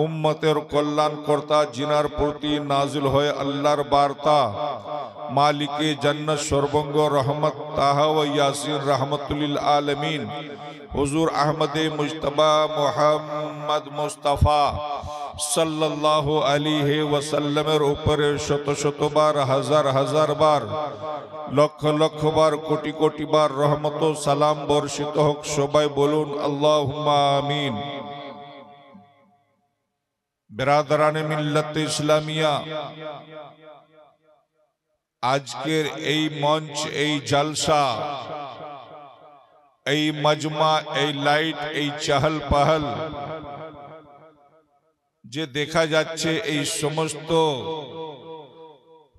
উম্মতের কল্যাণ কর্তা জিনার প্রতি নাজিল হয় আল্লাহর বার্তা, মালিকে জান্নাত সর্বঙ্গ রহমত তাহা ও ইয়াসিন রহমতুল আলমিন হুজুর আহমদে মুজতবা মুহাম্মদ মুস্তাফা সাল্লাল্লাহু আলাইহি ওয়াসাল্লামের উপরে শত শতবার, হাজার হাজার বার, লক্ষ লক্ষ বার, কোটি কোটি বার রহমত ও সালাম বর্ষিত হোক। সবাই বলুন আল্লাহুম্মা আমিন। বিরাদরানে মিল্লাত ইসলামিয়া, আজকের এই মঞ্চ, এই জলসা, এই মজমা, এই লাইট, এই চহল পহল যে দেখা যাচ্ছে, এই সমস্ত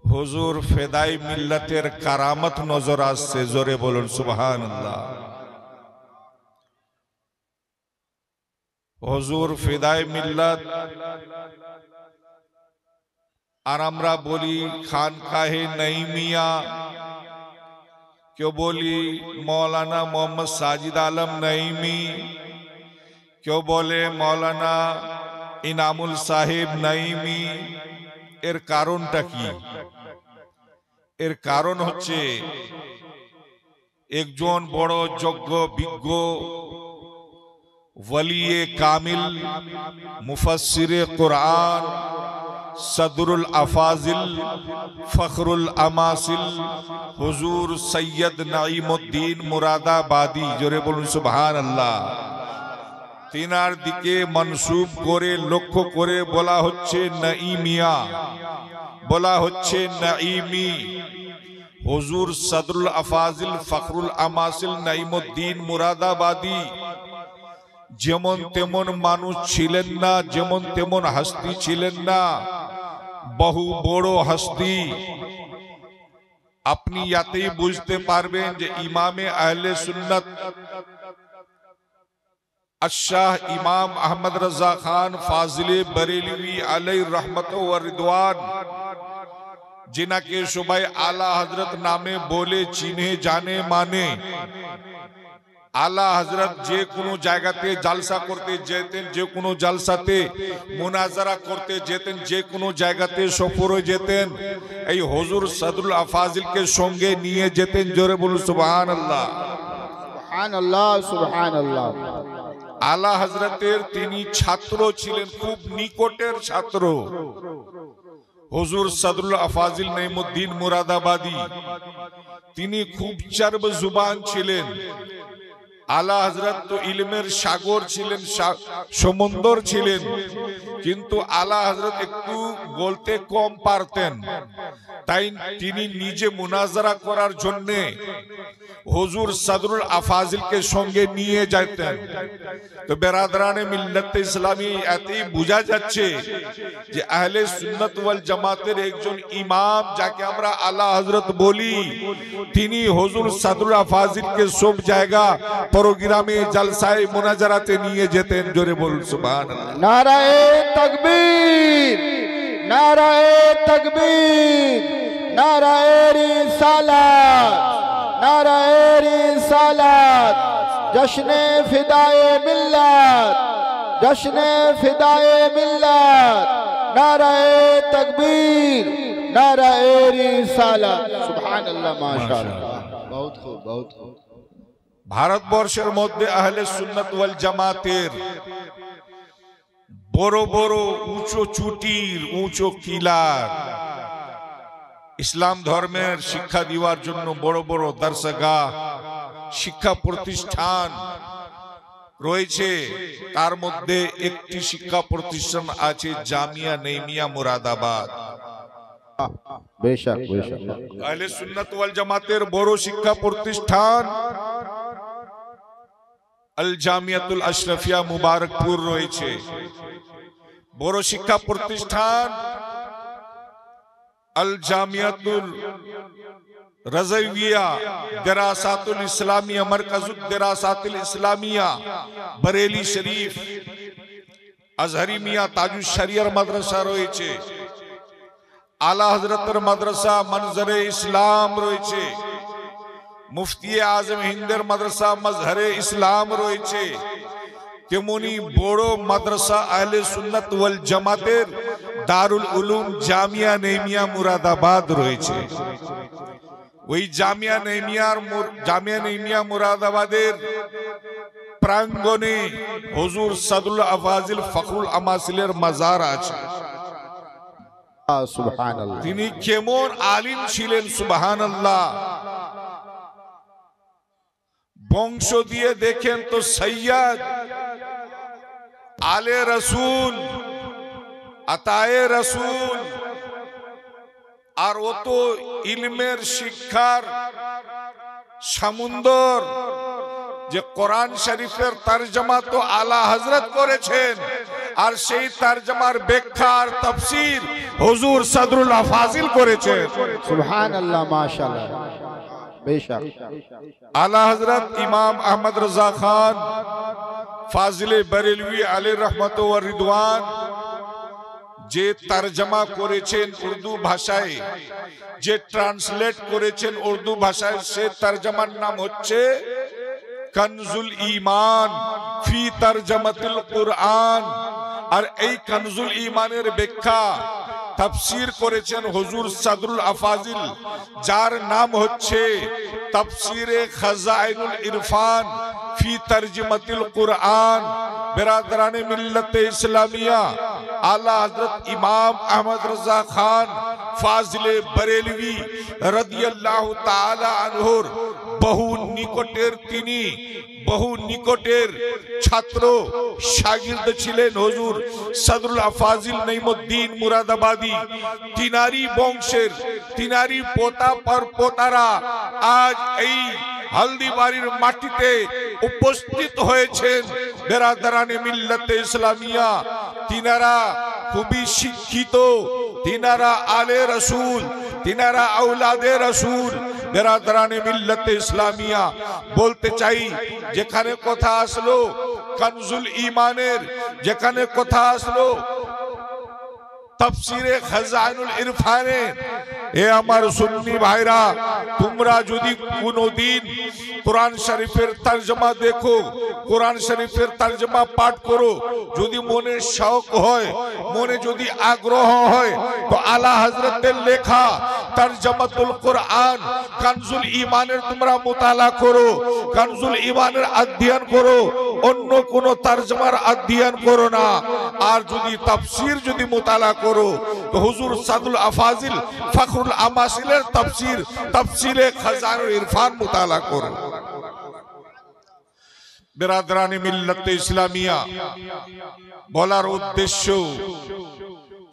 হুজুর ফেদাই মিল্লাতের কারামত নজর আসছে। জোরে বলুন সুবহানাল্লাহ। হুজুর ফেদাই মিল্লাত, আর আমরা বলি খানকাহে নঈমিয়া, কেউ বলি মৌলানা মোহাম্মদ সাজিদ আলম নঈমি, কেউ বলে মৌলানা ইনামুল সাহেব নঈমি। এর কারণটা কি? এর কারণ হচ্ছে একজন বড় যোগ্য বিজ্ঞ ওয়ালিয়ে কামিল, মুফাসসিরে কুরআন, সদরুল আফাজিল, ফখরুল আমাসিল হুজুর সৈয়দ নাঈমুদ্দিন মুরাদাবাদী, জোরে বলুন সুবহানাল্লাহ। তিনার দিকে মনসুব করে লক্ষ্য করে বলা হচ্ছে নঈমিয়া, বলা হচ্ছে নঈমি। হুজুর সদরুল আফাজিল, ফখরুল আমাসিল নাঈমুদ্দিন মুরাদাবাদী যেমন তেমন মানুষ ছিলেন না, যেমন তেমন হস্তি ছিলেন না, বহু বড় হস্তি। আপনি ইয়াতেই বুঝতে পারবেন যে ইমামে আহলে সুন্নাত আশাহ ইমাম আহমদ রাজা খান ফাজিলে বরেলভী আলাইহি রহমত ও রিদওয়ান, जिनाके सबाई आला हजरत नामे बोले चिन्हे जाने माने, आला हजरत जे कोनो जायगाते जलसा करते जेतेन, जे कोनो जलसाते मुनाजारा करते जेतेन, जे कोनो जायगाते सफर हये जेतेन এই হুজুর সদরুল আফাজিল কে সঙ্গে নিয়ে যেতেন। জোরে বলুন সুবহানাল্লাহ, সুবহানাল্লাহ, সুবহানাল্লাহ। আলা হযরতের তিনি ছাত্র ছিলেন, খুব নিকটের ছাত্র। হুজুর সদরুল আফাজিল নাঈমুদ্দিন মুরাদাবাদী তিনি খুব চর্ব জুবান ছিলেন। আলা হযরত তো ইলমের সাগর ছিলেন, সমুন্দর ছিলেন, কিন্তু আলা হযরত একটু বলতে কম পারতেন। তাই তিনি নিজে মুনাজারা করার জন্য হুজুর সদরুল আফাজিলকে সঙ্গে নিয়ে যেতেন। তো বেরাদরানে মিল্লাত ইসলামী এতেই বোঝা যাচ্ছে যে আহলে সুন্নাত ওয়াল জামাতের একজন ইমাম, যাকে আমরা আলা হযরত বলি, তিনি হুজুর সদরুল আফাজিলকে সব জায়গা প্রোগ্রামে জলসায় মুনাজারাতে নিয়ে যেতেন। জোরে বলুন সুবহানাল্লাহ। নারায়ে তাকবীর, নারায়ে তাকবীর, নারায়ে রিসালাত, নারায়ে রিসালাত, জশ্নে ফিদায়ে মিল্লাত, জশ্নে ফিদায়ে মিল্লাত, নারায়ে তাকবীর, নারায়ে রিসালাত। সুবহানাল্লাহ, মাশাআল্লাহ, বহুত খুব, বহুত খুব। ভারতবর্ষের মধ্যে আহলে সুন্নাত ওয়াল জামাতের বড় বড় উঁচু চুটির, উঁচু কিলার, ইসলাম ধর্মের শিক্ষা দেওয়ার জন্য বড় বড় দরসগাহ, শিক্ষা প্রতিষ্ঠান রয়েছে। তার মধ্যে একটি শিক্ষা প্রতিষ্ঠান আছে জামিয়া নঈমিয়া মুরাদাবাদ। বেশক বেশক আহলে সুন্নাত ওয়াল জামাতের বড় শিক্ষা প্রতিষ্ঠান আল জামিয়াতুল আশরাফিয়া মুবারকপুর রয়েছে। বড় শিক্ষা প্রতিষ্ঠান আল জামিয়াতুল রাজাইয়া দেরাসাতুল ইসলামিয়া, মারকাজুদ দেরাসাতুল ইসলামিয়া বরেলি শরীফ, আজহারি মিয়া তাজুশ শরিয়ার মাদ্রাসা রয়েছে। আলা হযরতের মাদ্রাসা মনজরে ইসলাম রয়েছে। মুফতি আজম হিন্দের মাদ্রাসা মজহরে ইসলাম রয়েছে। তেমনি বড় মাদ্রাসা আহলে সুন্নাত ওয়াল জামাতের দারুল উলুম জামিয়া নেমিয়া মুরাদাবাদ রয়েছে। ওই জামিয়া নেমিয়া মুরাদাবাদের প্রাঙ্গণে হুজুর সাদুল আফাজিল ফখরুল আমাসিলের মাজার আছে। সুবহানাল্লাহ। তিনি কেমন আলিম ছিলেন, সুবহানাল্লাহ। বংশ দিয়ে দেখেন তো সৈয়দ, আলে রসুল, আতায়ে রসুল, আর ও তো ইলমের শিক্ষার সমুন্দর, যে কোরআন শরীফের তরজমা তো আলা হযরত করেছেন, আর সেই তরজমার ব্যাখ্যা আর তাফসীর হুজুর সদরুল আফাজিল করেছেন। সুবহানাল্লাহ, মাশাআল্লাহ, বেশক। আলা হযরত ইমাম আহমদ রাজা খান ফাজিলে বরেলভী আলাইহির রহমত ওয়া রিদওয়ান যে তরজমা করেছেন উর্দু ভাষায়, যে ট্রান্সলেট করেছেন উর্দু ভাষায়, সে তরজমার নাম হচ্ছে কনজুল ঈমান ফি তরজমাতুল কুরআন। আর এই কনজুল ঈমানের ব্যাখ্যা তাফসীর করেছেন হুজুর সাদরুল আফাজিল, যার নাম হচ্ছে তাফসীরে খাজাইনুল ইরফান ফি তরজমাতুল কুরআন। बिरादराने मिल्लत इस्लामिया आला हजरत इमाम अहमद रजा खान फाजिले बरेलवी रदियल्लाहु ताआला अनहुर बहु निकटेर तिनी बहु निकटेर छात्र शागिर्द छिलेन हुजूर सदरुल अफाजिल नईमुद्दीन मुरादाबादी। तिनारी बंशेर तिनारी पोता पर पोतारा आज এই हल्दीबाड़ीर माटीते उपस्थित হয়েছেন। बिरादराने मिल्लत इस्लामिया तिनारा খুবই শিক্ষিত, तिनारा आले रसूल, तिनारा औलादे रसूल। बिरादराने मिल्लत इस्लामिया বলতে চাই, যেখানে কথা আসলো কনজুল ঈমানের, যেখানে কথা আসলো তাফসীরে খাজাইনুল ইরফানে, এ আমার সুন্নি ভাইরা, তোমরা যদি কোনদিন কোরআন শরীফের তরজমা দেখো, কোরআন শরীফের তরজমা পাঠ করো, যদি মনে শৌক হয়, মনে যদি আগ্রহ হয়, তো আলা হযরতের লেখা তরজমাতুল কুরআন কনজুল ঈমানের তোমরা মুতালা করো, কনজুল ঈমানের অধ্যয়ন করো, অন্য কোন তরজমার অধ্যয়ন করো না। আর যদি তাফসীর যদি মুতালা করো তো হুজুর সাদুল আফাজিল ফখরুল আমাসিলের তাফসীর তাফসীরে খাজাইনুল ইরফান মুতালা করো। বিরাদরানি মিল্লাত ইসলামিয়া বলার উদ্দেশ্য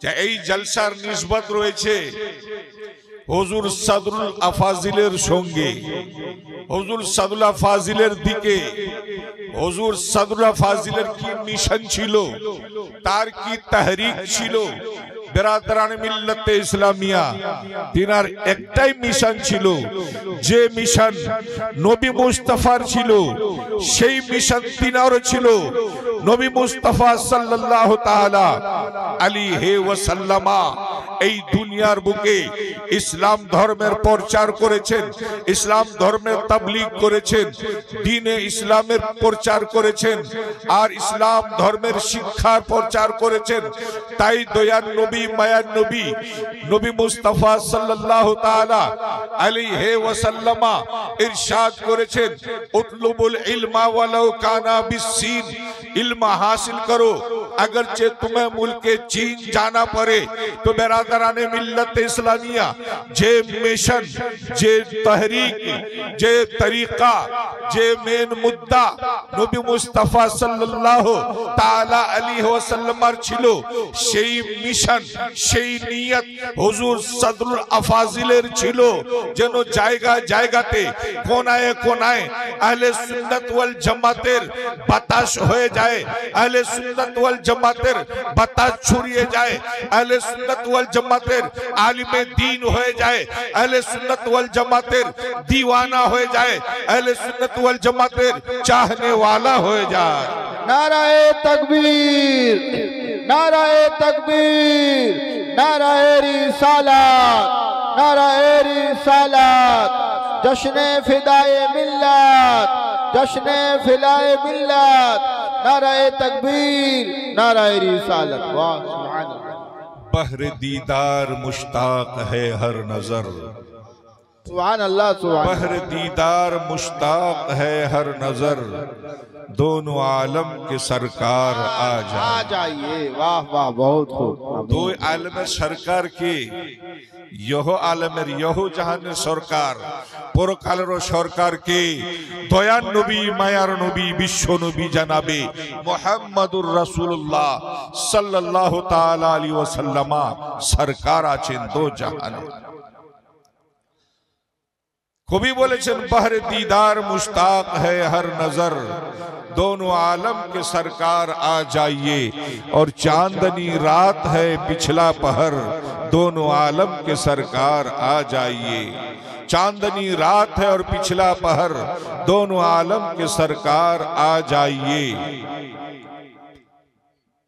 যে এই জলসার নিসবত রয়েছে হুজুর সাদরুল আফাজিলের সঙ্গে, হুজুর সাদরুল আফাজিলের দিকে। হুজুর সাদরুল আফাজিলের কি মিশন ছিল, তার কি তাহরিক ছিল। বিরাদরানে মিল্লাতে ইসলামিয়া তিনার একটাই মিশন ছিল, যে মিশন নবী মুস্তাফার ছিল, সেই মিশন তিনার ছিল। নবী মুস্তাফা সাল্লাল্লাহু তাআলা আলাইহি ওয়াসাল্লামা এই দুনিয়ার বুকে ইসলাম ধর্মের প্রচার করেছেন, ইসলাম ধর্মের তাবলীগ করেছেন, দ্বীনে ইসলামের প্রচার করেছেন, আর ইসলাম ধর্মের শিক্ষার প্রচার করেছেন। তাই দয়ার নবী মায়ার নবী নবী মুস্তাফা সাল্লাল্লাহু তাআলা আলাইহি ওয়াসাল্লামা ইরশাদ করেছেন, উতলুবুল ইলমা ওয়ালাউ কানা বিসসিন, ইলম হাসিল করো अगरचे तुम्हें मुल्क चीन जाना पड़े। तो बिरादराने मिल्लत इस्लामिया जे मिशन, जे तहरीक, जे तरीका, जे मेन मुद्दा नबी मुस्तफा सल्लल्लाहु ताआला अलैहि वसल्लम छिलो, সেই মিশন সেই নিয়ত হুজুর সদরুল আফাজিলের ছিল, যেন জায়গা জায়গাতে কোনায় কোনায় আহলে সুন্নাত ওয়াল জামাতের বাতাস হয়ে যায়, আহলে সুন্নাত ওয়াল জামাতের বাতাস ছড়িয়ে যায়, আহলে সুন্নাত ওয়াল জামাতের আলিমে দ্বীন হয়ে যায়, আহলে সুন্নাত ওয়াল জামাতের दीवाना হয়ে যায়, আহলে সুন্নাত ওয়াল জামাতের চাহনে ওয়ালা হয়ে যায়। नाराए तकबीर, नाराए तकबीर, नाराए रिसालत, नाराए रिसालत। जश्न फिदाए मिल्लत, जश्न फिदाए मिल्लत, नाराए तकबीर, नाराए रिसालत। वाह सुभान अल्लाह। बहर दीदार मुश्ताक है हर नजर, सुभान अल्लाह सुभान। बहर दीदार मुश्ताक है हर नजर, दोनों आलम के सरकार आ जाइए। वाह वाह बहुत खूब। दो आलम सरकार के यह आलमेर यह জাহানের সরকার পরকালের সরকার কে দয়ার নবী মায়ার নবী বিশ্ব নবী জানাবে মুহাম্মাদুর রাসূলুল্লাহ সাল্লাল্লাহু তাআলা আলাইহি ওয়াসাল্লাম সরকার আছেন দো জাহানে। কবি বলেছেন বহরে दीदार मुश्ताक है हर नजर, दोनों आलम के सरकार आ जाइए, और चांदनी रात है पिछला पहर, दोनों आलम के सरकार आ जाइए। चांदनी रात है और पिछला पहर, दोनों आलम के सरकार आ जाइए।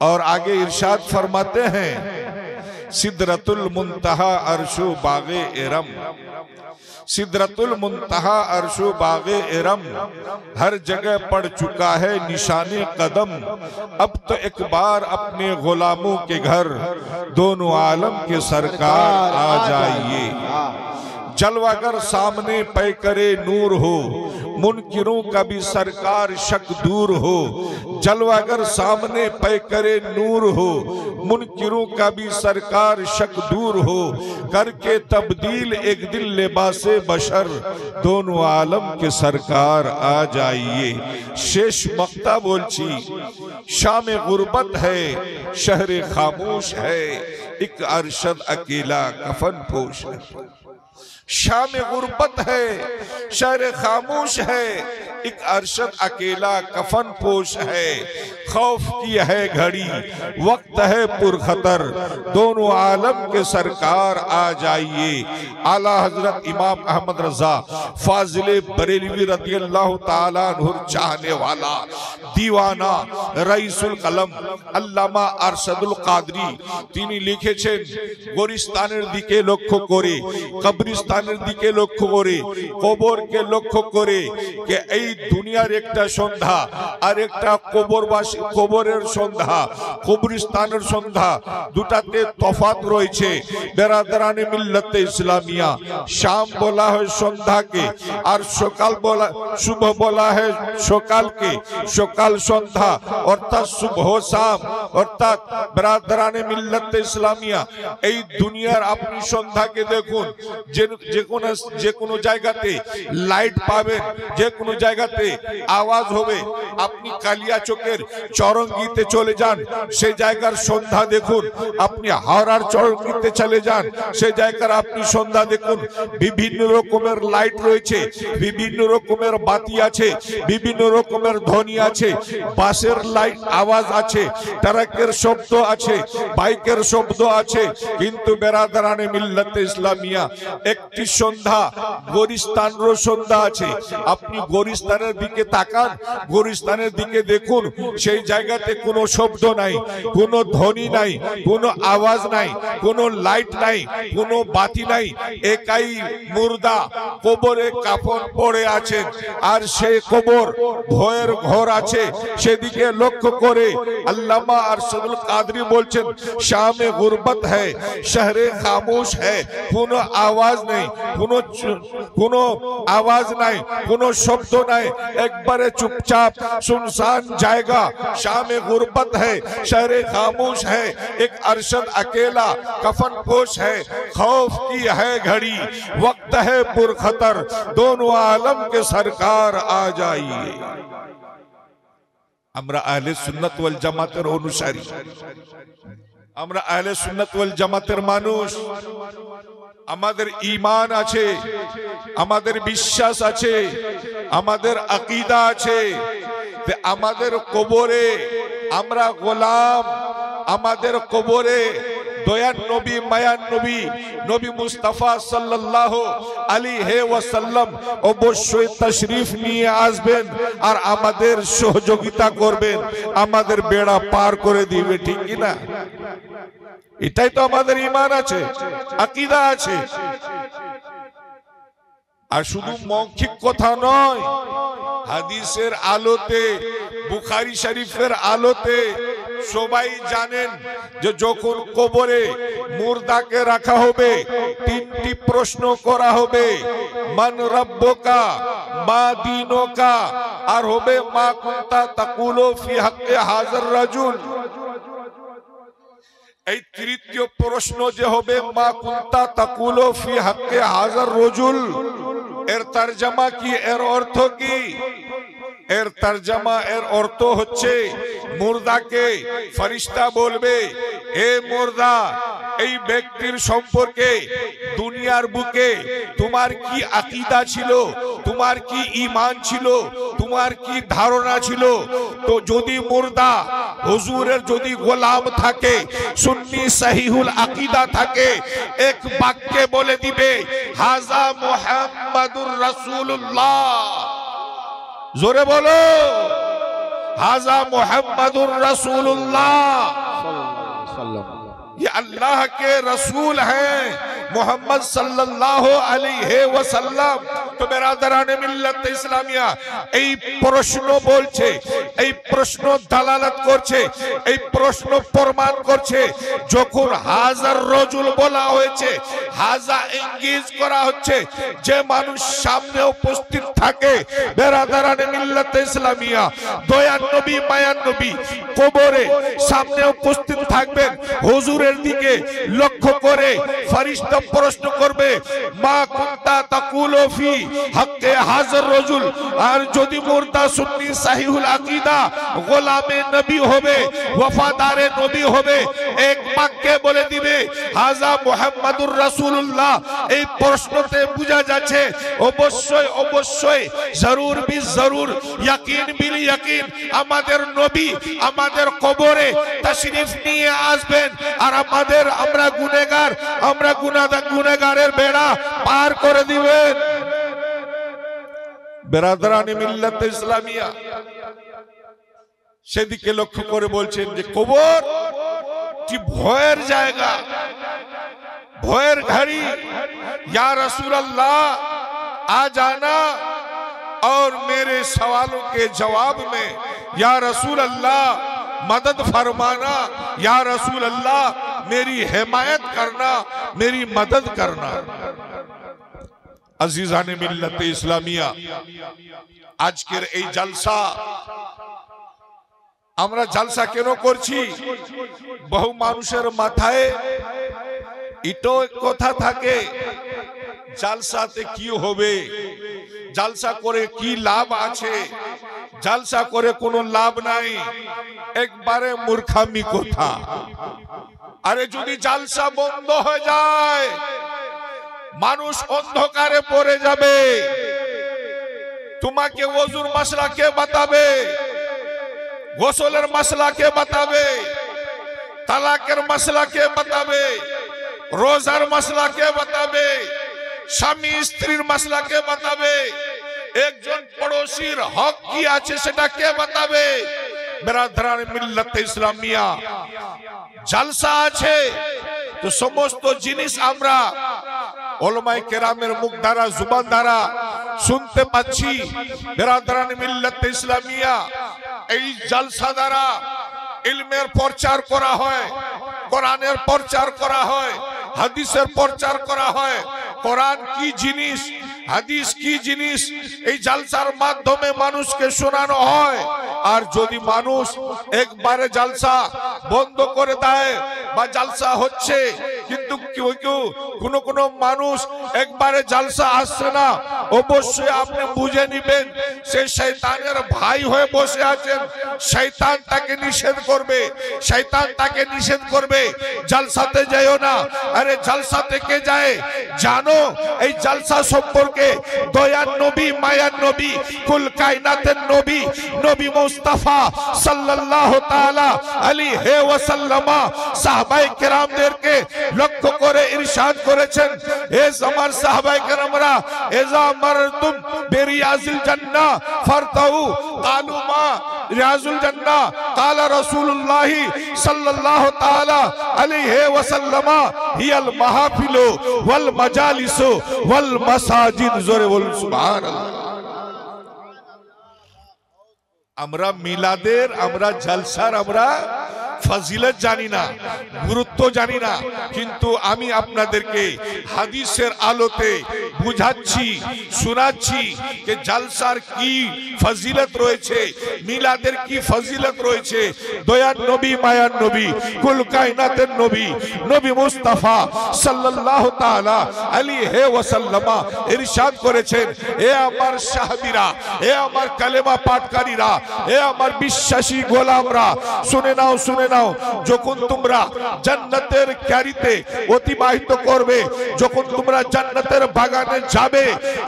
और आगे इरशाद फरमाते हैं सिदरतुल मुंतहा अर्शो बागे इरम, सिदरतुल मुंतहा अर्शो बागे इरम, हर जगह पड़ चुका है निशाने कदम, अब तो एक बार अपने गुलामों के घर, दोनों आलम के सरकार आ जाइए। जलवागर सामने पे करे नूर हो, मुनकिरों का भी सरकार शक दूर हो। जलवागर सामने पे करे नूर हो, मुनकिरों का भी सरकार शक दूर हो। करके तब्दील एक दिन लिबासे बशर, दोनों आलम के सरकार आ जाइए। शेष मक्ता बोलची शाम गुर्बत है, शहर खामोश है, एक अरशद अकेला कफन पोश है। शाम गुर्बत है, शहर खामोश है, एक अरशद अकेला कफन पोश है। खौफ की है घड़ी, वक्त है पुरखतर, दोनों आलम के सरकार आ जाइए। आला हजरत इमाम अहमद रजा फाजिले बरेलवी रदियल्लाहु ताला अन्हु चाहने वाला दीवाना रईसुल कलम अल्लामा अरशदुल कादरी তিনি লিখেছেন গোরিস্তানের দিকে লক্ষ্য করে, কবরিস্তানের দিকে লক্ষ্য করে, কবরকে লক্ষ্য করে যে এই দুনিয়ার একটা সন্ধ্যা আর একটা কবরবাসী কবরের সন্ধ্যা, কবরিস্তানের সন্ধ্যা, দুটাতে তফাৎ রয়েছে। বেরাদারানে মিল্লাতে ইসলামিয়া শাম বলা হয় সন্ধ্যাকে, আর সকাল বলা শুভ বলা হয় সকালকে। সকাল সন্ধ্যা অর্থাৎ শুভ শাম, অর্থাৎ বেরাদারানে মিল্লাতে ইসলামিয়া এই দুনিয়ার আপনি সন্ধ্যাকে দেখুন, যে কোনো জায়গাতে লাইট পাবেন, যে কোনো জায়গাতে আওয়াজ হবে। আপনি কালিয়া চকের চরঙ্গিতে চলে যান, সেই জায়গার সন্ধ্যা দেখুন। আপনি হাওড়ার চরঙ্গিতে চলে যান, সেই জায়গার আপনি সন্ধ্যা দেখুন। বিভিন্ন রকমের লাইট রয়েছে, বিভিন্ন রকমের বাতি আছে, বিভিন্ন রকমের ধ্বনি আছে, বাসের লাইট আওয়াজ আছে, ট্রাকের শব্দ আছে, বাইকের শব্দ আছে। কিন্তু বেরাদারানে মিল্লাতে ইসলামিয়া একটি সন্ধ্যা গোরিস্তানের সন্ধ্যা আছে। আপনি গোরিস্তানের দিকে তাকান, গোরিস্তানের দিকে দেখুন, সেই জায়গাতে কোনো শব্দ নাই, কোনো ধ্বনি নাই, কোনো আওয়াজ নাই, কোনো লাইট নাই, কোনো বাতি নাই। একাই মুর্দা কবরে কাফন পড়ে আছেন, আর সেই কবর ভয়ের ঘর আছে। সেদিকে লক্ষ্য করে আল্লামা আরশাদুল কাদরি বলছেন শামে গুরবত হ্যায়, শহরে খামোশ হ্যায়, কোনো আওয়াজ নেই, কোনো আওয়াজ নাই, কোনো শব্দ নাই, একবারে চুপচাপ सुनसान जाएगा। शाम गुर्बत है, शहर खामोश है, एक अरशद अकेला कफन पोश है। खौफ की है घड़ी, वक्त है पुरखतर, दोनों आलम के सरकार आ जाइए। আমরা আহলে সুন্নাত ওয়াল জামাতের অনুসারী, আমরা আহলে সুন্নাত ওয়াল জামাতের মানুষ। আমাদের ঈমান আছে, আমাদের বিশ্বাস আছে, আমাদের আকীদা আছে। আমাদের কবরে আমরা গোলাম, আমাদের কবরে দয়ার নবী মায়ার নবী নবী মুস্তাফা সাল্লাল্লাহু আলাইহি ওয়াসাল্লাম অবশ্যই তাশরীফ নিয়ে আসবেন আর আমাদের সহযোগিতা করবেন, আমাদের বেড়া পার করে দিবে। ঠিক কি না? এটাই তো আমাদের ঈমান আছে, আকীদা আছে। আর শুধু মৌখিক কথা নয়, হাদিসের আলোতে বুখারী শরীফের আলোতে সবাই জানেন যে যখন কবরে মুর্দাকে রাখা হবে তিনটি প্রশ্ন করা হবে, মান রব্বুকা, মা দীনুকা, আর হবে মা কুনতা তাকুলু ফি হাক্কি হাযার রাজুল। এই তৃতীয় প্রশ্ন যে হবে মা কুনতা তাকুলু ফি হাক্কি হাযার রাজুল, এর তরজমা কি, এর অর্থ কি? এর তরজমা, এর অর্থ হচ্ছে মুর্দাকে ফেরেশতা বলবে, হে মুর্দা, এই ব্যক্তির সম্পর্কে দুনিয়ার বুকে তোমার কি আকীদা ছিল, তোমার কি ঈমান ছিল, তোমার কি ধারণা ছিল? তো যদি মুর্দা হুজুরের যদি গোলাম থাকে, সুন্নি সহিহুল আকীদা থাকে, এক বাক্যে বলে দিবে হাজা মুহাম্মাদুর রাসূলুল্লাহ। जोरे बोलो, हाजा मुहम्मदुर रसूलुल्लाह, ये अल्लाह के रसूल हैं मोहम्मद सल्लल्लाहु अलैहि वसल्लम। तो बेरादराने मिल्लत इस्लामिया এই প্রশ্ন বলছে, এই প্রশ্ন দালালাত করছে, এই প্রশ্ন প্রমাণ করছে যখন হাজার রজুল বলা হয়েছে, হাজা ইঙ্গিজ করা হচ্ছে যে মানুষ সামনে উপস্থিত থাকে। বেরাদরানে মিল্লত ইসলামিয়া, দয়ার নবী মায়ার নবী কবরে সামনে উপস্থিত থাকবেন, হুজুরের দিকে লক্ষ্য করে ফেরেশতা প্রশ্ন করবে, মা কুনতা তাকুলু ফি হাক্কি হাযার রাজুল। আর যদি মুর্দা সুন্নি সহিহুল আকীদা গোলামে নবী হবে, ওয়াফাদারে নবী হবে, এক বাক্যে বলে দিবে হাজা মুহাম্মাদুর রাসূলুল্লাহ। এই প্রশ্নতে বোঝা যাচ্ছে অবশ্যই অবশ্যই, জরুর বি জরুর, ইয়াকিন বিল ইয়াকিন আমাদের নবী আমাদের কবরে তাশরীফ নিয়ে আসবেন, আর আমরা গুনাহগার, আমরা গুনাহগারের বেড়া পার করে দিবেন। বেরাদরানে মিল্লাত ইসলামিয়া সেদিকে লক্ষ্য করে বলছেন যে কবর কি ভয়ের জায়গা, ভয়ের ঘড়ি। या रसूल अल्लाह आ जाना और मेरे सवालों के जवाब में या रसूल अल्लाह मदद फरमाना, या रसूल अल्लाह मेरी हिमायत करना, मेरी मदद करना। अजीजाने मिल्लत इस्लामिया, আজকের এই জলসা, আমরা জলসা কেন করছি? বহু মানুষের মাথায় ইটো কথা থাকে, জলসাতে কি হবে, জলসা করে কি লাভ আছে, জলসা করে কোনো লাভ নাই, একবারে মূর্খামি কথা। আরে যদি জলসা বন্ধ হয়ে যায় মানুষ অন্ধকারে পড়ে যাবে। তোমাকে ওযুর মাসলা কে বাতাবে, গোসলের মাসলা কে বাতাবে, তালাকের মাসলা কে বাতাবে, রোজার মাসলা কে বাতাবে, স্বামী স্ত্রীর মাসলা কে বাতাবে, একজন পড়োশীর হক কি আছে সেটা কে বাতাবে? বেরাদরান মিল্লাত ইসলামিয়া, জলসা আছে তো সমস্ত জিনিস আমরা ওলামায়ে কেরামের মুখ দ্বারা, জুবান দ্বারা শুনতে পাচ্ছি। বেরাদরান মিল্লাত ইসলামিয়া, এই জলসা দ্বারা ইলমের প্রচার করা হয়, কোরআনের প্রচার করা হয়, হাদিসের প্রচার করা হয়। কোরআন কি জিনিস, হাদিস কি জিনিস, এই জলসার মাধ্যমে মানুষকে শোনানো হয়। আর যদি মানুষ একবারে জলসা বন্ধ করে দেয় বা জলসা হচ্ছে কিন্তু কোনো মানুষ একবারে জলসা আসছে না, অবশ্যই আপনি বুঝে নিবেন সে শয়তানের ভাই হয়ে বসে আছেন। শয়তান তাকে নিষেধ করবে, শয়তান তাকে নিষেধ করবে জলসাতে যাইও না। আরে জলসাতে কে যায় জানো? এই জলসা সম্পর্কে দয়ার নবী মায়ার নবী কুল কায়নাতের নবী নবী মুস্তাফা সাল্লাল্লাহু তাআলা আলাইহি ওয়াসাল্লাম সাহাবায়ে কেরামদেরকে লক্ষ্য করে ইরশাদ করেছেন, হে আমার সাহাবায়ে কেরামরা, ইজা মারতুম বিরিয়াজিল জান্নাহ ফারতাউ কালু মা রিয়াজুল জান্নাহ কালা রাসূলুল্লাহ সাল্লাল্লাহু তাআলা আলাইহি ওয়াসাল্লাম হিয়াল মাহফিলু ওয়াল মাজালিসু ওয়াল মাসাজিদ। জোরে বলুন সুবহানাল্লাহ। আমরা মিলাদের, আমরা জলসার, আমরা ফজিলত জানি না, গুরুত্ব জানি না, কিন্তু আমি আপনাদেরকে হাদিসের আলোতে বুঝাচ্ছি, শোনাচ্ছি যে জলসার কি ফজিলত রয়েছে, মিলাদের কি ফজিলত রয়েছে। দয়ার নবী, মায়ার নবী, কুল কায়নাতের নবী, নবী মুস্তাফা সাল্লাল্লাহু তাআলা আলাইহি ওয়াসাল্লাম ইরশাদ করেছেন, হে আমার সাহাবীরা, হে আমার কালেমা পাঠকারীরা, হে আমার বিশ্বাসী গোলামরা, শুনে নাও, শুনে নাও, যখন তোমরা জান্নাতের ক্যারিতে অতিবাহিত করবে, যখন তোমরা জান্নাতের বাগানে যাবে,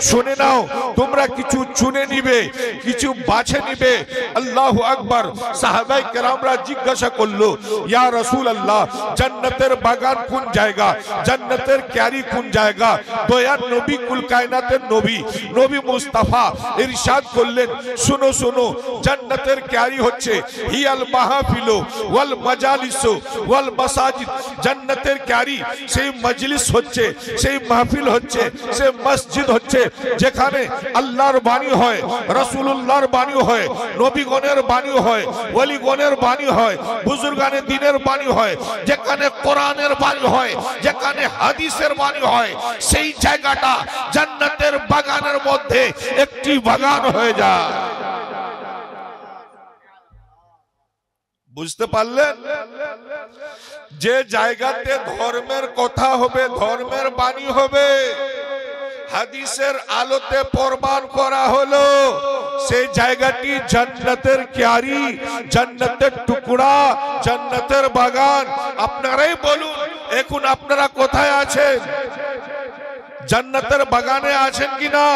শুনে নাও, তোমরা কিছু চুনে নিবে, কিছু বাছে নিবে। আল্লাহু আকবার। সাহাবায়ে কেরামরা জিজ্ঞাসা করলো, ইয়া রাসূলুল্লাহ, জান্নাতের বাগান কোন জায়গা, জান্নাতের ক্যারি কোন জায়গা? দয়ার নবী, কুল কায়নাতের নবী, নবী মুস্তাফা ইরশাদ করলেন, শুনো শুনো, জান্নাতের ক্যারি হচ্ছে হিয়াল মাহফিল ওয়াল মাজালিস ওয়াল মাসাজিদ। জান্নাতের ক্যারি সেই মজলিস হচ্ছে, সেই মাহফিল হচ্ছে, সেই মসজিদ হচ্ছে, যেখানে আল্লাহর বাণী হয়, রাসূলুল্লাহর বাণী হয়, নবীগণের বাণী হয়, ওলিগণের বাণী হয়, বুজুর্গানে দ্বীনের বাণী হয়, যেখানে কোরআনের বাণী হয়, যেখানে হাদিসের বাণী হয়, সেই জায়গাটা জান্নাতের বাগানের মধ্যে একটি বাগান হয়ে যায়। বুঝতে পারলেন? যে জায়গাতে ধর্মের কথা হবে, ধর্মের বাণী হবে, হাদিসের আলোতে প্রমাণ করা হলো, সেই জায়গাটি জান্নাতের ক্যারি, জান্নাতের টুকরা, জান্নাতের বাগান। আপনারাই বলুন, এখন আপনারা কোথায় আছেন? জান্নাতের বাগানে আছেন কিনা?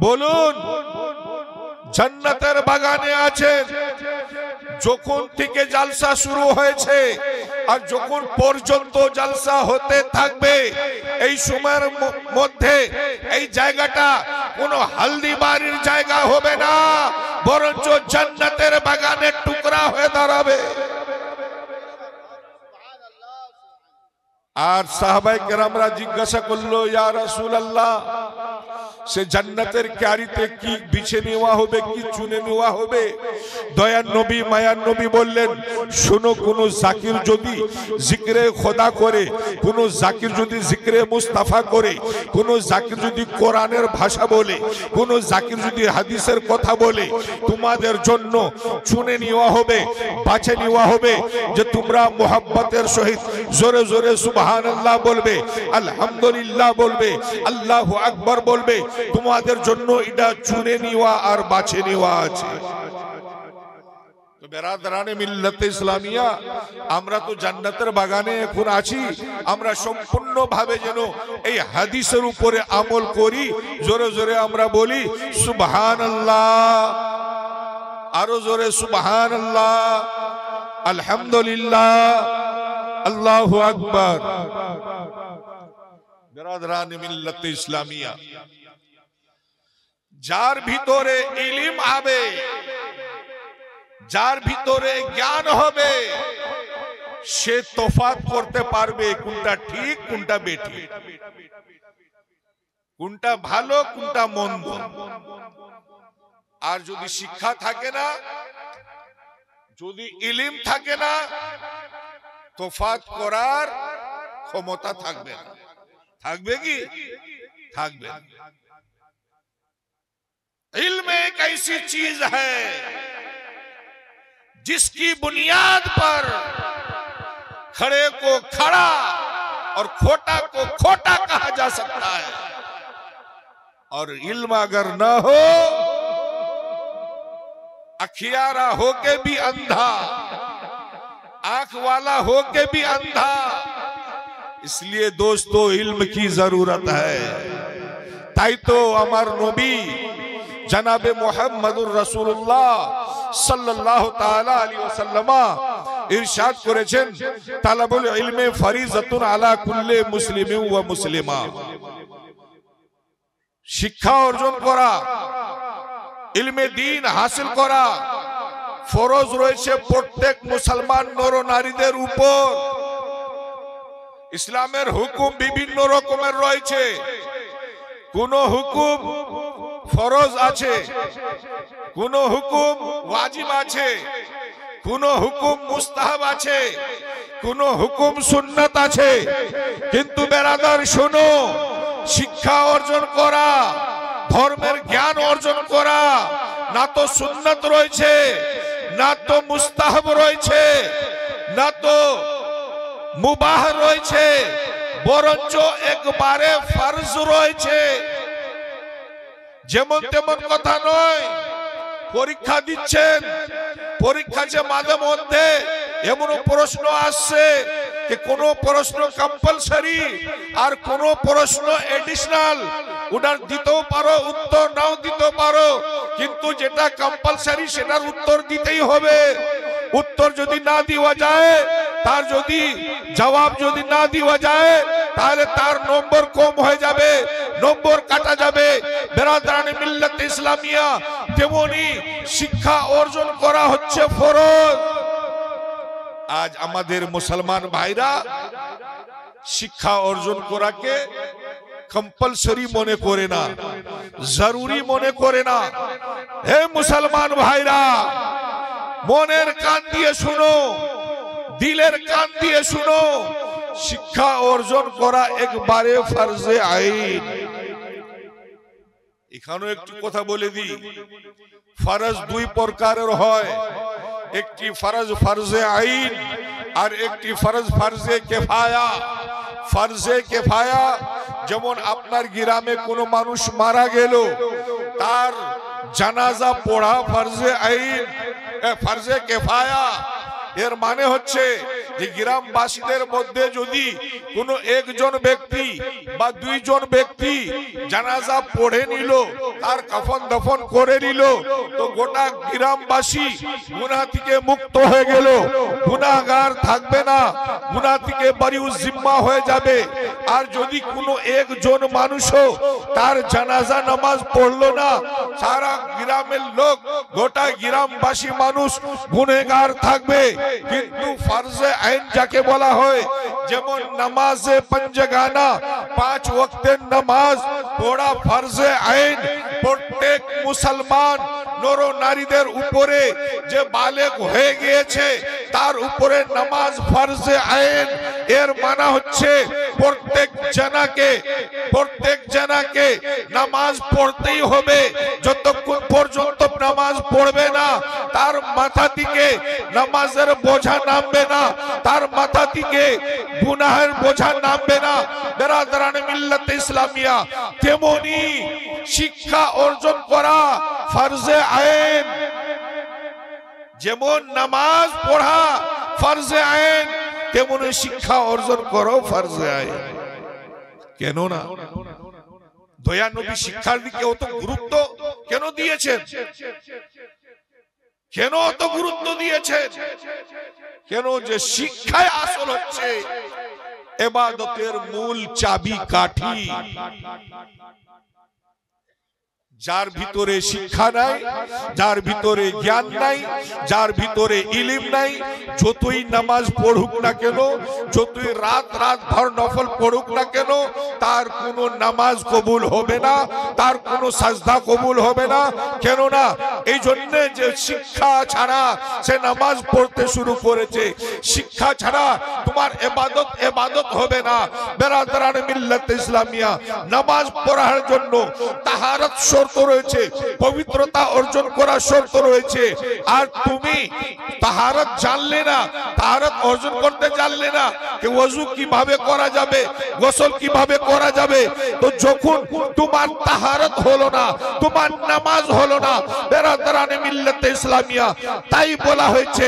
বলুন, জান্নাতের বাগানে আছেন। যখন থেকে জালসা শুরু হয়েছে আর যখন পর্যন্ত জালসা হতে থাকবে, এই সময়ের মধ্যে এই জায়গাটা কোনো হালদিবাড়ির জায়গা হবে না, বরঞ্চ জান্নাতের বাগানের টুকরা হয়ে দাঁড়াবে। আর সাহাবায়ে কেরামরা জিজ্ঞাসা করলো, ইয়া রাসূলুল্লাহ, সে জান্নাতের ক্যারিতে কি বিছে নেওয়া হবে, কি চুনে নেওয়া হবে? দয়ার নবী, মায়ার নবী বললেন, শোনো, কোন জাকির যদি জিক্রে খোদা করে, কোন জাকির যদি জিক্রে মুস্তাফা করে, কোন জাকির যদি কোরআনের ভাষা বলে, কোন জাকির যদি হাদিসের কথা বলে, তোমাদের জন্য চুনে নেওয়া হবে, বাছে নেওয়া হবে, যে তোমরা মুহাব্বতের সহিত জোরে জোরে সুবহানাল্লাহ বলবে, আলহামদুলিল্লাহ বলবে, আল্লাহু আকবার বলবে। তোমাদের জন্য এটা চুনে নেওয়া আর বাছে নেওয়া আছে। তো বেরাদারানে মিল্লাতে ইসলামিয়া, আমরা তো জান্নাতের বাগানে এখন আছি। আমরা সম্পূর্ণ ভাবে যেন এই হাদিসের উপরে আমল করি। জোরে জোরে আমরা বলি সুবহানাল্লাহ, আরো জোরে সুবহানাল্লাহ, আলহামদুলিল্লাহ, আল্লাহু আকবার। বেরাদারানে মিল্লাতে ইসলামিয়া, যার ভিতরে ইলম হবে, যার ভিতরে জ্ঞান হবে, সে তফাৎ করতে পারবে কোনটা ঠিক, কোনটা বেঠিক, কোনটা ভালো, কোনটা মন্দ। আর যদি শিক্ষা থাকে না, যদি ইলম থাকে না, তফাৎ করার ক্ষমতা থাকবে না। থাকবে কি? থাকবে। इल्म एक ऐसी चीज है जिसकी बुनियाद पर खड़े को खड़ा और खोटा को खोटा कहा जा सकता है। और इल्म अगर न हो, अखियारा होके भी अंधा, आंख वाला होके भी अंधा। इसलिए दोस्तों, इल्म की जरूरत है। ताई तो अमर नबी जनाबे मुहम्मदुर रसूलुल्लाह সাল্লাল্লাহু তাআলা আলাইহি ওয়াসাল্লাম ইরশাদ করেছেন, তালাবুল ইলমে ফরিজাতুন আলা কুল্লি মুসলিমিন ওয়া মুসলিমা। শিক্ষা অর্জন করা, ইলমে দ্বীন হাসিল করা ফরজ রয়েছে প্রত্যেক মুসলমান নর নারীদের উপর। ইসলামের হুকুম বিভিন্ন রকমের রয়েছে। কোন হুকুম ফরজ আছে, কোন হুকুম ওয়াজিব আছে, কোন হুকুম মুস্তাহাব আছে, কোন হুকুম সুন্নাত আছে। কিন্তু বেরাদার শোনো, শিক্ষা অর্জন করা, ধর্মের জ্ঞান অর্জন করা, না তো সুন্নাত রয়েছে, না তো মুস্তাহাব রয়েছে, না তো মুবাহ রয়েছে, বরঞ্চ একবারে ফরজ রয়েছে। যেমন তেমন কথা নয়। পরীক্ষা দিচ্ছেন, পরীক্ষা যে মাঝে মধ্যে এমন প্রশ্ন আসছে যে কোন প্রশ্ন কম্পালসারি আর কোন প্রশ্ন এডিশনাল, ওটার দিতেও পারো, উত্তর নাও দিতে পারো, কিন্তু যেটা কম্পালসারি সেটার উত্তর দিতেই হবে। উত্তর যদি না দেওয়া যায়, তার যদি জবাব যদি না দেওয়া যায়, তাহলে তার নম্বর কম হয়ে যাবে, নম্বর কাটা যাবে। বেরাদারানে মিল্লাত ইসলামিয়া, তেমনি শিক্ষা অর্জন করা হচ্ছে ফরজ। আজ আমাদের মুসলমান ভাইরা শিক্ষা অর্জন করাকে কম্পালসারি মনে করে না, জরুরি মনে করে না। হে মুসলমান ভাইরা, মনের কান দিয়ে শুনো, দিলের কান দিয়ে শুনো, শিক্ষা অর্জন করা একবারে ফরজে আইন। এখানেও একটু কথা বলে দিই, ফরজ দুই প্রকারের হয়, একটি ফরজ ফরজে আইন আর একটি ফরজ ফরজে কিফায়া। ফরজে কিফায়া যেমন আপনার গ্রামে কোনো মানুষ মারা গেল, তার জানাজা পড়া ফরজে আইন, ফরজে কিফায়া। এর মানে হচ্ছে যে গ্রামবাসীদের মধ্যে যদি কোনো একজন ব্যক্তি বা দুইজন ব্যক্তি জানাজা পড়ে নিল, তার কাফন দফন করে নিল, তো গোটা গ্রামবাসী গুনাহ থেকে মুক্ত হয়ে গেল, গুনাহগার থাকবে না, গুনাহ থেকে বারিউজ জিম্মা হয়ে যাবে। আর যদি কোনো একজন মানুষও তার জানাজা নামাজ পড়লো না, সারা গ্রামের লোক, গোটা গ্রামবাসী মানুষ গুনাহগার থাকবে। কিন্তু ফরজে আইন যাকে বলা হয়, যেমন নামাজে পাঁচগানা, 5 ওয়াক্তের নামাজ পড়া ফরজে আইন। প্রত্যেক মুসলমান নর নারীদের উপরে যে বালেগ হয়ে গিয়েছে, তার উপরে নামাজ ফরজে আইন। এর মানে হচ্ছে প্রত্যেক জনাকে নামাজ পড়তেই হবে। যতক্ষণ পর্যন্ত নামাজ পড়বে না, তার মাথা থেকে নামাজের বোঝা নামবে না, তার মাথা থেকে গুনাহের বোঝা নামবে না। বেরাদারানে মিল্লাত ইসলামিয়া, তেমনি শিক্ষা অর্জন করা ফরজে আইন। যেমন নামাজ পড়া ফরজে আইন, তেমনি শিক্ষা অর্জন করো ফরজে আইন। কেন না? দয়া নবী শিক্ষার দিকে অত গুরুত্ব কেন দিয়েছেন? কেন অত গুরুত্ব দিয়েছেন? কেন? যে শিক্ষায় আসল হচ্ছে ইবাদতের মূল চাবি কাঠি। যার ভিতরে শিক্ষা নাই, যার ভিতরে জ্ঞান নাই, যার ভিতরে ইলম নাই, যতই নামাজ পড়ুক না কেন, যতই রাত ভর নফল পড়ুক না কেন, তার কোনো নামাজ কবুল হবে না, তার কোনো সাজদা কবুল হবে না। কেন না? এই জন্য যে শিক্ষা ছাড়া সে নামাজ পড়তে শুরু করেছে, শিক্ষা ছাড়া তোমার ইবাদত হবে না। বেরাদারানে মিল্লাত ইসলামিয়া, নামাজ পড়ার জন্য তাহারত শর্ত রয়েছে, পবিত্রতা অর্জন করার শর্ত রয়েছে। আর তুমি তাহারত জানলে না, তাহারত অর্জন করতে জানলে না যে ওযু কিভাবে করা যাবে, গোসল কিভাবে করা যাবে, তো যখন তোমার তাহারত হলো না, তোমার নামাজ হলো না। বেরাদারানে মিল্লাত ইসলামিয়া, তাই বলা হয়েছে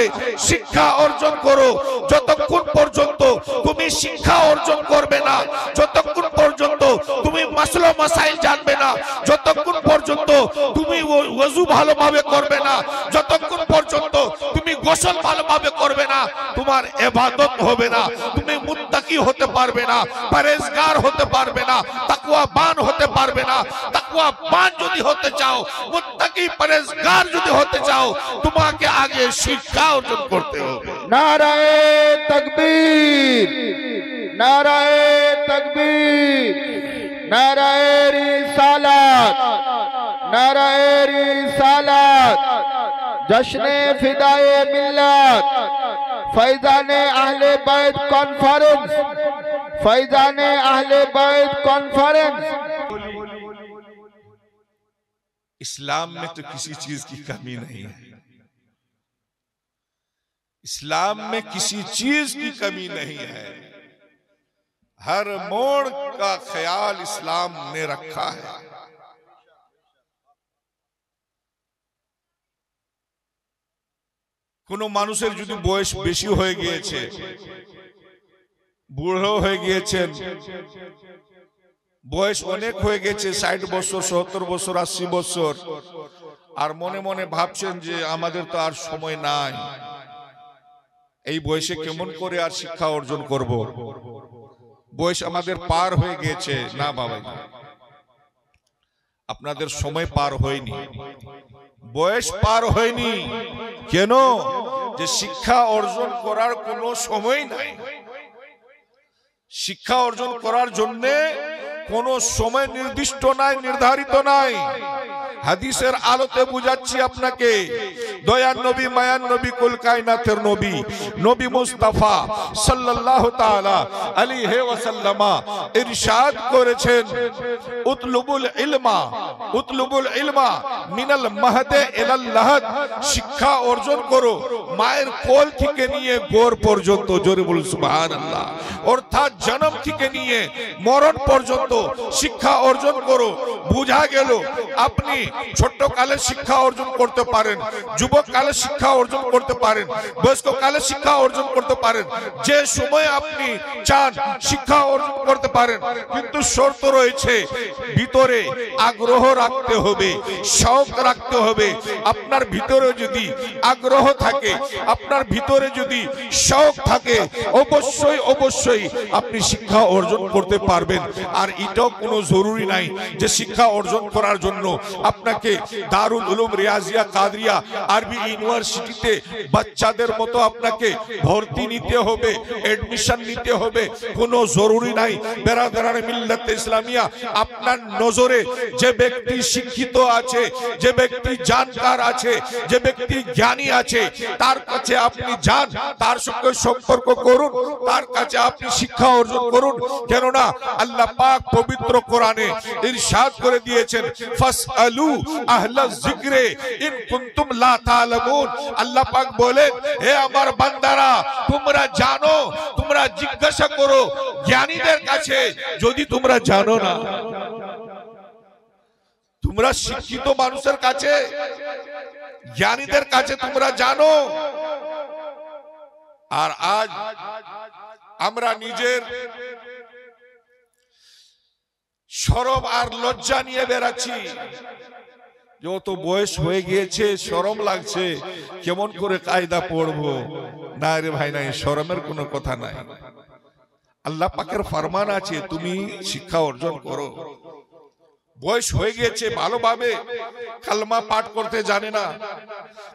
শিক্ষা অর্জন করো। যতক্ষণ পর্যন্ত তুমি শিক্ষা অর্জন করবে না, যতক্ষণ পর্যন্ত তুমি মাসলা মাসাইল জানবে না, যতক্ষণ পর্যন্ত তুমি ওযু ভালোভাবে করবে না, যতক্ষণ পর্যন্ত তুমি গোসল ভালোভাবে করবে না, তোমার ইবাদত হবে না, তুমি মুত্তাকি হতে পারবে না, পরহেজগার হতে পারবে না, তাকওয়াবান হতে পারবে না। তাকওয়াবান যদি হতে চাও, মুত্তাকি পরহেজগার যদি হতে চাও, তোমাকে আগে শিক্ষা অর্জন করতে হবে। নারায়ে তাকবীর, নারায়ে তাকবীর, নারায়ে রিসালাত, नाराए रिसालत, जश्ने फिदाए मिल्लत, फैजाने अहले बैत कॉन्फ्रेंस, फैजाने अहले बैत कॉन्फ्रेंस। इस्लाम में तो किसी चीज की कमी नहीं है, इस्लाम में किसी चीज की कमी नहीं है। हर मोड़ का ख्याल इस्लाम ने रखा है। কোনো মানুষের যদি বয়স বেশি হয়ে গিয়েছে, বুড়ো হয়ে গিয়েছেন, বয়স অনেক হয়ে গেছে, 60 বছর, 70 বছর, 80 বছর, আর মনে মনে ভাবছেন যে আমাদের তো আর সময় নাই, এই বয়সে কেমন করে আর শিক্ষা অর্জন করব, বয়স আমাদের পার হয়ে গিয়েছে। না বাবা, আপনাদের সময় পার হয়নি, বয়স পার হয়নি। কেন? যে শিক্ষা অর্জন করার কোনো সময় নাই। শিক্ষা অর্জন করার জন্য কোনো সময় নির্দিষ্ট নাই, নির্ধারিত নাই। হাদিসের আলোতে বুঝাচ্ছি আপনাকে, দয়ার নবী, মায়ার নবী, কুল কায়নাতের নবী, নবী মুস্তাফা সাল্লাল্লাহু তাআলা আলাইহি ওয়াসাল্লাম ইরশাদ করেছেন, উতলুবুল ইলমা, উতলুবুল ইলমা মিনাল মাহদে ইলাল লাহাদ। শিক্ষা অর্জন করো মায়ের কোল থেকে নিয়ে গোর পর্যন্ত। জোরে বলুন সুবহানাল্লাহ। অর্থাৎ জন্ম থেকে নিয়ে মরণ পর্যন্ত শিক্ষা অর্জন করো। বুঝা গেল আপনি ছোট কালে শিক্ষা অর্জন করতে পারেন, যুবক কালে শিক্ষা অর্জন করতে পারেন, বয়স্ক কালে শিক্ষা অর্জন করতে পারেন, যে সময় আপনি চান শিক্ষা অর্জন করতে পারেন। কিন্তু শর্ত রয়েছে, ভিতরে আগ্রহ রাখতে হবে, শৌক রাখতে হবে। আপনার ভিতরে যদি আগ্রহ থাকে, আপনার ভিতরে যদি শৌক থাকে, অবশ্যই অবশ্যই আপনি শিক্ষা অর্জন করতে পারবেন। আর এটাও কোনো জরুরি নাই যে শিক্ষা অর্জন করার জন্য আপনাকে দারুল উলুম রিয়াজিয়া কাদরিয়া আরবি ইউনিভার্সিটিতে বাচ্চাদের মতো আপনাকে ভর্তি নিতে হবে, এডমিশন নিতে হবে, কোনো জরুরি নাই। বেরাদারানে মিল্লাতে ইসলামিয়া, আপনার নজরে যে ব্যক্তি শিক্ষিত আছে, যে ব্যক্তি জানকার আছে, যে ব্যক্তি জ্ঞানী আছে, তার কাছে আপনি যান, তার সঙ্গে সম্পর্ক করুন, তার কাছে আপনি শিক্ষা অর্জন করুন। কেননা আল্লাহ পাক পবিত্র কোরআনে ইরশাদ করে দিয়েছেন, ফাসআলু আহলা যিকরে ইন কুনতুম লা তা'লামুন। আল্লাহ পাক বলেন, হে আমার বান্দারা, তোমরা জানো, তোমরা জিজ্ঞাসা করো জ্ঞানীদের কাছে যদি তোমরা জানো না। তোমরা শিক্ষিত মানুষের কাছে, জ্ঞানীদের কাছে তোমরা জানো। আর আজ আমরা নিজের শরম আর লজ্জা নিয়ে বেড়াচ্ছি। যত বয়স হয়ে গিয়েছে, শরম লাগছে, কেমন করে কায়দা পড়বো। না রে ভাই, নাই, শরমের কোনো কথা নাই। আল্লাহ পাকের ফরমান আছে, তুমি শিক্ষা অর্জন করো। বয়স হয়ে গিয়েছে, ভালোভাবে কালমা পাঠ করতে জানে না,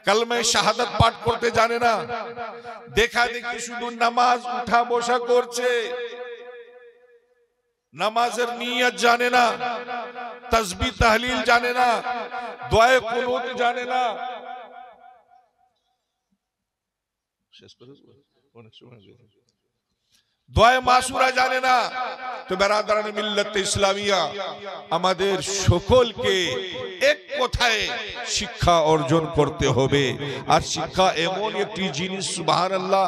কালমে শাহাদাত পাঠ করতে জানে না, দেখা দেখি শুধু নামাজ উঠা বসা করছে, নামাজের নিয়ত জানে না, তাসবিহ তাহলিল জানে না, দোয়া কুনুত জানে না। শেষ করে অনেক সময় দোয়া মাসুরা জানে না। তো বেরাদারানে মিল্লাতে ইসলামিয়া, আমাদের সকলকে এক কথায় শিক্ষা অর্জন করতে হবে। আর শিক্ষা এমন একটি জিনিস, সুবহানাল্লাহ,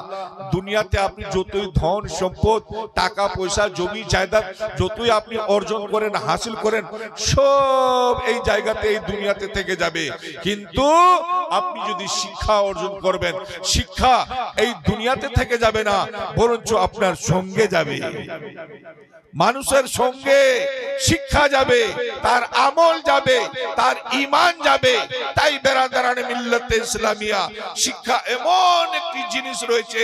দুনিয়াতে আপনি যতই ধন সম্পদ, টাকা পয়সা, জমি জায়দাদ যতই আপনি অর্জন করেন, হাসিল করেন, সব এই জায়গাতে, এই দুনিয়াতে থেকে যাবে। কিন্তু আপনি যদি শিক্ষা অর্জন করবেন, শিক্ষা এই দুনিয়াতে থেকে যাবে না, বরঞ্চ আপনার সঙ্গে যাবে, মানুষের সঙ্গে শিক্ষা যাবে, তার আমল যাবে, তার ঈমান যাবে। তাই বেরাদারানে মিল্লাতে ইসলামিয়া, শিক্ষা এমন একটি জিনিস রয়েছে,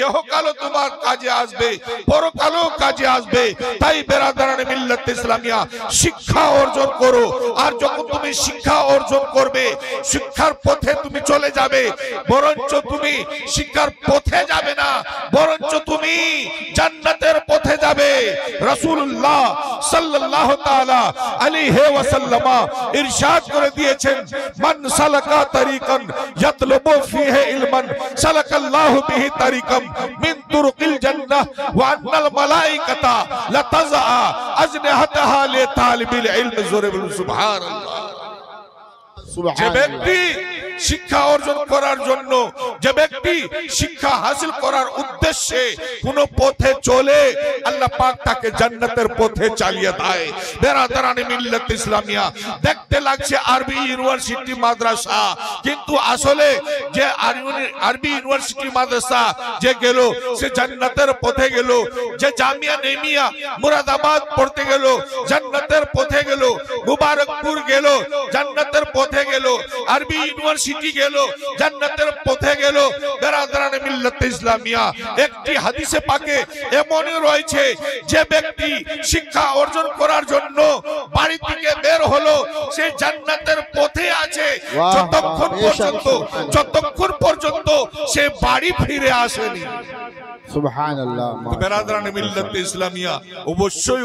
ইহকালও তোমার কাজে আসবে, পরকালও কাজে আসবে। তাই বেরাদারানে মিল্লাতে ইসলামিয়া, শিক্ষা অর্জন করো। আর যখন তুমি শিক্ষা অর্জন করবে, শিক্ষার পথে তুমি চলে যাবে, বরঞ্চ তুমি শিক্ষার পথে যাবে না, বরঞ্চ তুমি জান্নাতের পথে যাবে। রাসূলুল্লাহ সাল্লাল্লাহু তাআলা আলাইহি ওয়াসাল্লাম ইরশাদ করে দিয়েছেন, মান সালাকা তারিকান ইয়াতলুবু ফিহি ইলমান সালাকাল্লাহু বিহি তারিকাম মিন তুরুকিল জান্নাহ ওয়া আন্নাল মালাইকাতা লাতাযা আজনিহাতাহা লিতালিবিল ইলম। জোরে বলুন সুবহানাল্লাহ। যে ব্যক্তি শিক্ষা অর্জন করার জন্য, যে ব্যক্তি শিক্ষা হাসিল করার উদ্দেশ্যে কোন পথে চলে, আল্লাহ পাক তাকে জান্নাতের পথে চালিয়ে দেয়। বেরাদারানি মিল্লাত ইসলামিয়া, দেখতে লাগছে আরবি ইউনিভার্সিটি মাদ্রাসা, কিন্তু আসলে যে আরবি ইউনিভার্সিটি মাদ্রাসা যে গেল সে জান্নাতের পথে গেল। যে জামিয়া নেমিয়া মুরাদাবাদ পড়তে গেল জান্নাতের পথে গেল, মুবারকপুর গেল জান্নাতের পথে গেল, আরবি ইউনিভার্সিটি গেল জান্নাতের পথে গেল। বেরাদারানে মিল্লাত ইসলামিয়া, একটি হাদিসে পাকে এমনই রয়েছে, যে ব্যক্তি শিক্ষা অর্জন করার জন্য বাড়ি থেকে বের হলো সে জান্নাতের পথে আছে যতক্ষণ পর্যন্ত সে বাড়ি ফিরে আসেনি। সুবহানাল্লাহ। বেরাদারানে মিল্লাত ইসলামিয়া, অবশ্যই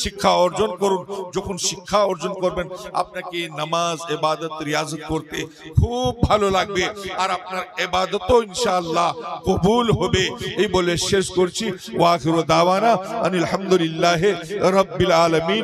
শিক্ষা অর্জন করুন। যখন শিক্ষা অর্জন করবেন আপনাকে নামাজ ইবাদত রিয়াজত করতে খুব ভালো লাগবে, আর আপনার ইবাদতও ইনশাআল্লাহ কবুল হবে। এই বলে শেষ করছি। ওয়া আখিরু দাওয়ানা আনিল হামদুলিল্লাহি রাব্বিল আলামিন।